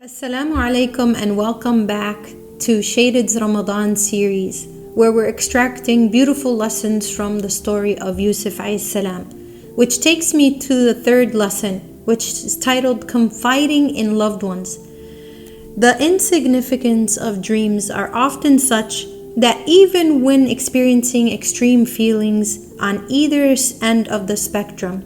Assalamu alaikum and welcome back to Shaded's Ramadan series, where we're extracting beautiful lessons from the story of Yusuf alayhi salam, which takes me to the third lesson, which is titled Confiding in Loved Ones. The insignificance of dreams are often such that even when experiencing extreme feelings on either end of the spectrum,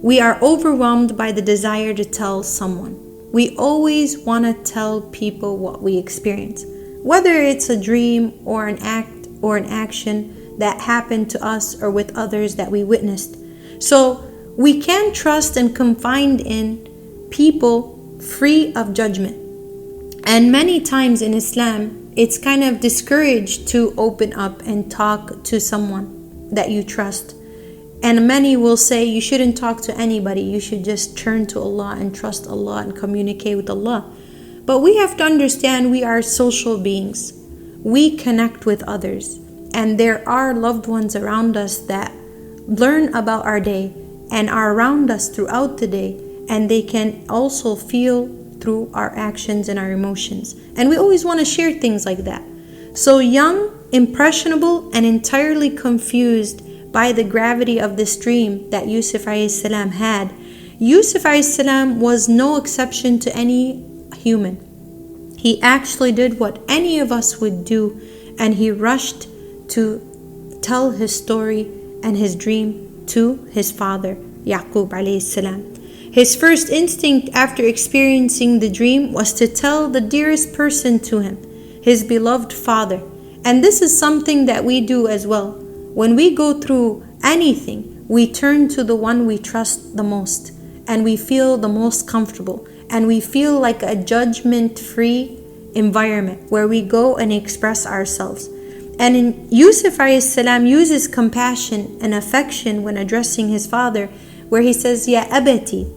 we are overwhelmed by the desire to tell someone. We always want to tell people what we experience, whether it's a dream or an act or an action that happened to us or with others that we witnessed. So we can trust and confide in people free of judgment. And many times in Islam, it's kind of discouraged to open up and talk to someone that you trust. And many will say you shouldn't talk to anybody. You should just turn to Allah and trust Allah and communicate with Allah. But we have to understand we are social beings. We connect with others. And there are loved ones around us that learn about our day and are around us throughout the day. And they can also feel through our actions and our emotions. And we always want to share things like that. So young, impressionable, and entirely confused by the gravity of this dream that Yusuf alayhi salam had, Yusuf alayhi salam was no exception to any human. He actually did what any of us would do, and he rushed to tell his story and his dream to his father, Yaqub alayhi salam. His first instinct after experiencing the dream was to tell the dearest person to him, his beloved father. And this is something that we do as well. When we go through anything, we turn to the one we trust the most, and we feel the most comfortable, and we feel like a judgment-free environment where we go and express ourselves. And in Yusuf alayhi salam uses compassion and affection when addressing his father, where he says, Ya abati,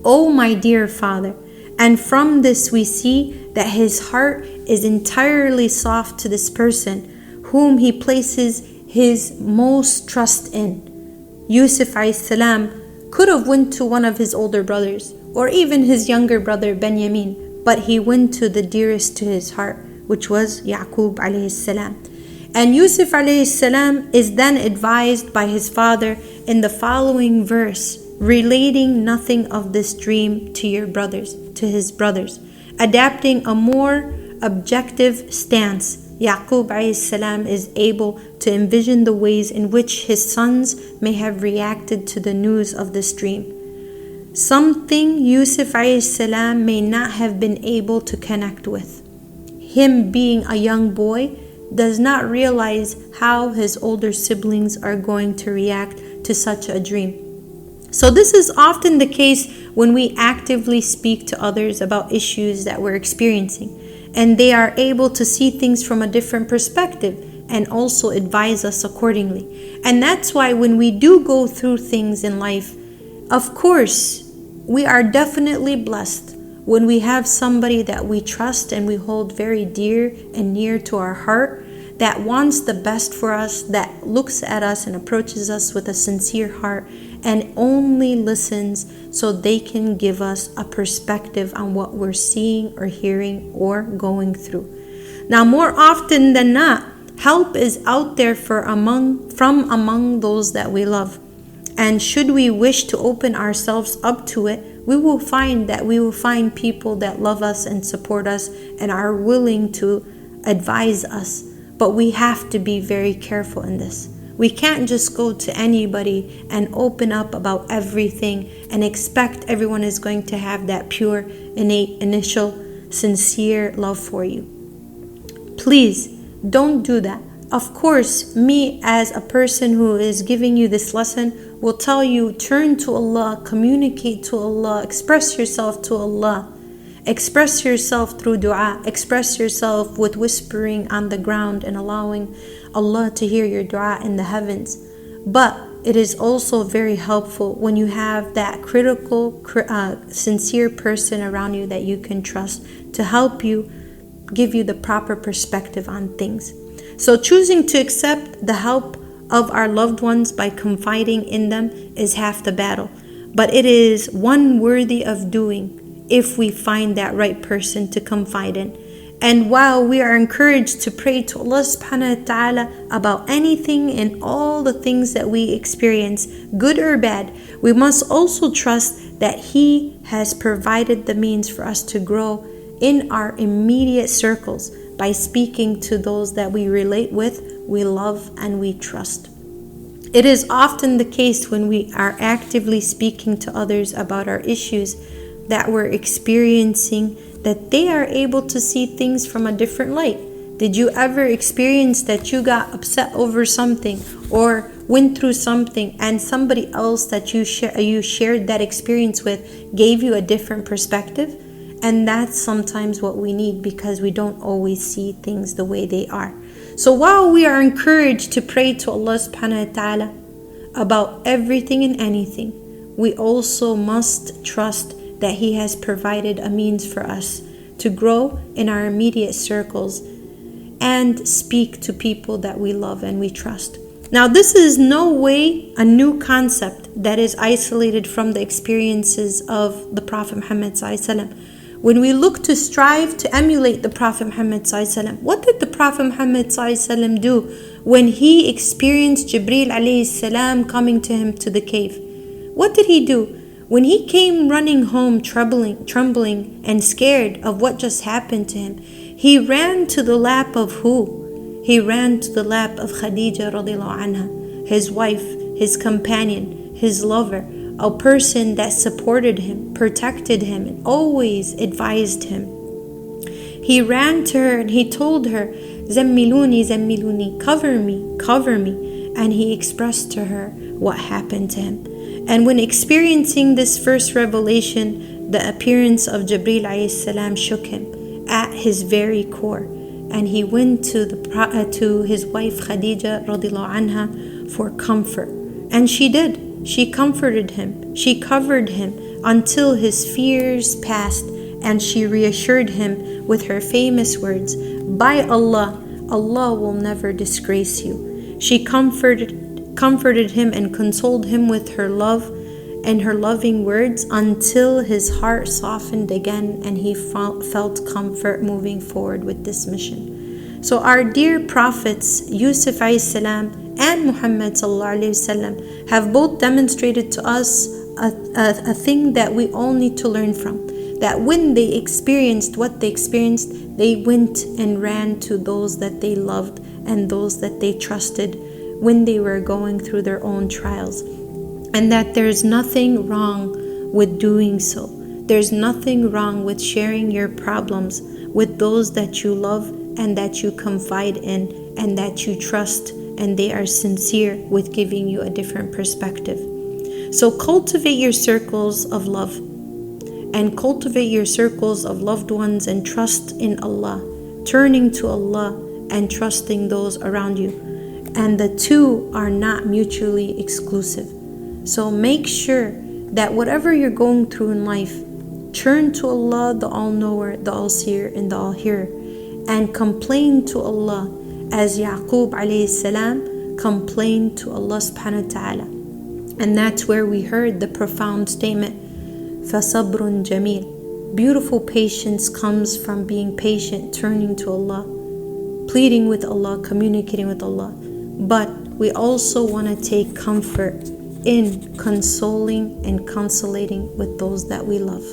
O my dear father. And from this we see that his heart is entirely soft to this person whom he places his most trust in. Yusuf alayhi salam could have went to one of his older brothers or even his younger brother Benjamin, but he went to the dearest to his heart, which was Yaqub alayhi salam. And Yusuf alayhi salam is then advised by his father in the following verse, relating nothing of this dream to his brothers, adapting a more objective stance. Yaqub alayhi salam is able to envision the ways in which his sons may have reacted to the news of this dream. Something Yusuf alayhi salam may not have been able to connect with. Him being a young boy does not realize how his older siblings are going to react to such a dream. So this is often the case when we actively speak to others about issues that we're experiencing, and they are able to see things from a different perspective and also advise us accordingly. And that's why when we do go through things in life, of course, we are definitely blessed when we have somebody that we trust and we hold very dear and near to our heart, that wants the best for us, that looks at us and approaches us with a sincere heart and only listens so they can give us a perspective on what we're seeing or hearing or going through. Now, more often than not, help is out there from among those that we love. And should we wish to open ourselves up to it, we will find people that love us and support us and are willing to advise us. But we have to be very careful in this. We can't just go to anybody and open up about everything and expect everyone is going to have that pure, innate, initial, sincere love for you. Please don't do that. Of course, me as a person who is giving you this lesson will tell you, turn to Allah, communicate to Allah, express yourself to Allah. Express yourself through dua. Express yourself with whispering on the ground and allowing Allah to hear your dua in the heavens. But it is also very helpful when you have that critical, sincere person around you that you can trust to help you, give you the proper perspective on things. So choosing to accept the help of our loved ones by confiding in them is half the battle. But it is one worthy of doing if we find that right person to confide in. And while we are encouraged to pray to Allah subhanahu wa ta'ala about anything and all the things that we experience, good or bad, we must also trust that He has provided the means for us to grow in our immediate circles by speaking to those that we relate with, we love, and we trust. It is often the case when we are actively speaking to others about our issues that we're experiencing that they are able to see things from a different light. Did you ever experience that you got upset over something or went through something and somebody else that you shared that experience with gave you a different perspective? And that's sometimes what we need, because we don't always see things the way they are. So while we are encouraged to pray to Allah subhanahu wa ta'ala about everything and anything, we also must trust that He has provided a means for us to grow in our immediate circles and speak to people that we love and we trust. Now, this is no way a new concept that is isolated from the experiences of the Prophet Muhammad ﷺ. When we look to strive to emulate the Prophet Muhammad ﷺ, what did the Prophet Muhammad ﷺ do when he experienced Jibreel alayhi salam coming to him to the cave? What did he do? When he came running home trembling and scared of what just happened to him, he ran to the lap of who? He ran to the lap of Khadija radiallahu anha, his wife, his companion, his lover, a person that supported him, protected him, and always advised him. He ran to her and he told her, "Zammiluni, zammiluni, cover me, cover me." And he expressed to her what happened to him. And when experiencing this first revelation, the appearance of Jibreel alayhi salam shook him at his very core. And he went to his wife Khadija radiallahu anha for comfort. And she did. She comforted him. She covered him until his fears passed. And she reassured him with her famous words, "By Allah, Allah will never disgrace you." She comforted him and consoled him with her love and her loving words until his heart softened again and he felt comfort moving forward with this mission. So our dear prophets Yusuf alayhi salam and Muhammad sallallahu alayhi wasallam have both demonstrated to us a thing that we all need to learn from. That when they experienced what they experienced, they went and ran to those that they loved and those that they trusted when they were going through their own trials. And that there's nothing wrong with doing so. There's nothing wrong with sharing your problems with those that you love and that you confide in and that you trust, and they are sincere with giving you a different perspective. So cultivate your circles of love and cultivate your circles of loved ones and trust in Allah, turning to Allah and trusting those around you. And the two are not mutually exclusive. So make sure that whatever you're going through in life, turn to Allah, the All-Knower, the All-Seer, and the All-Hearer, and complain to Allah as Yaqub alayhi salam complained to Allah subhanahu wa ta'ala. And that's where we heard the profound statement, فَصَبْرٌ جَمِيلٌ. Beautiful patience comes from being patient, turning to Allah, pleading with Allah, communicating with Allah. But we also want to take comfort in consoling and consolating with those that we love.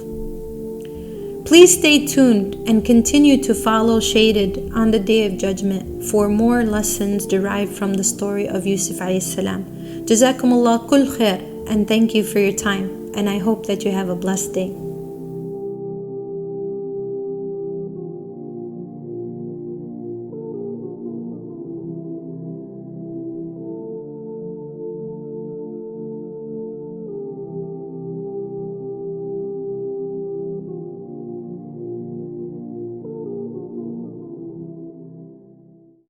Please stay tuned and continue to follow Shaded on the Day of Judgment for more lessons derived from the story of Yusuf alayhi salam. Jazakumullah kull khair, and thank you for your time, and I hope that you have a blessed day.